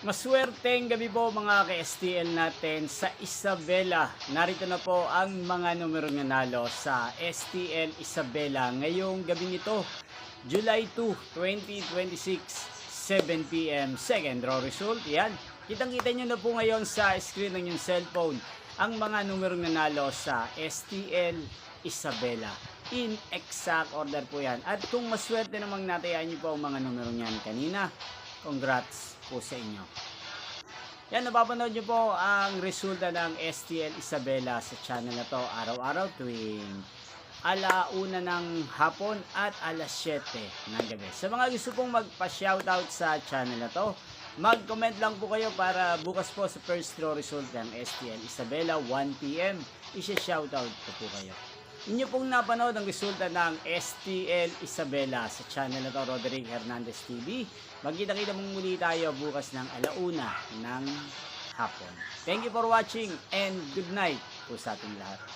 Maswerteng gabi po mga ka-STL natin sa Isabela. Narito na po ang mga numerong nanalo sa STL Isabela ngayong gabi nito, July 2, 2026, 7 p.m. Second draw result. Yan. Kitang-kita nyo na po ngayon sa screen ng inyong cellphone ang mga numerong nanalo sa STL Isabela. In exact order po yan. At kung maswerte namang natayaan nyo po ang mga numerong yan kanina, congrats po sa inyo. Yan, napapanood nyo po ang resulta ng STL Isabela sa channel na to araw-araw tuwing alauna ng hapon at alas 7 ng gabi. Sa mga gusto pong magpa-shoutout sa channel na to, mag-comment lang po kayo para bukas po sa first draw result ng STL Isabela 1 p.m. Isya-shoutout po kayo. Inyo pong napanood ang resulta ng STL Isabela sa channel na to, Roderick Hernandez TV. Magkita-kita mong muli tayo bukas ng alauna ng hapon. Thank you for watching and good night po sa ating lahat.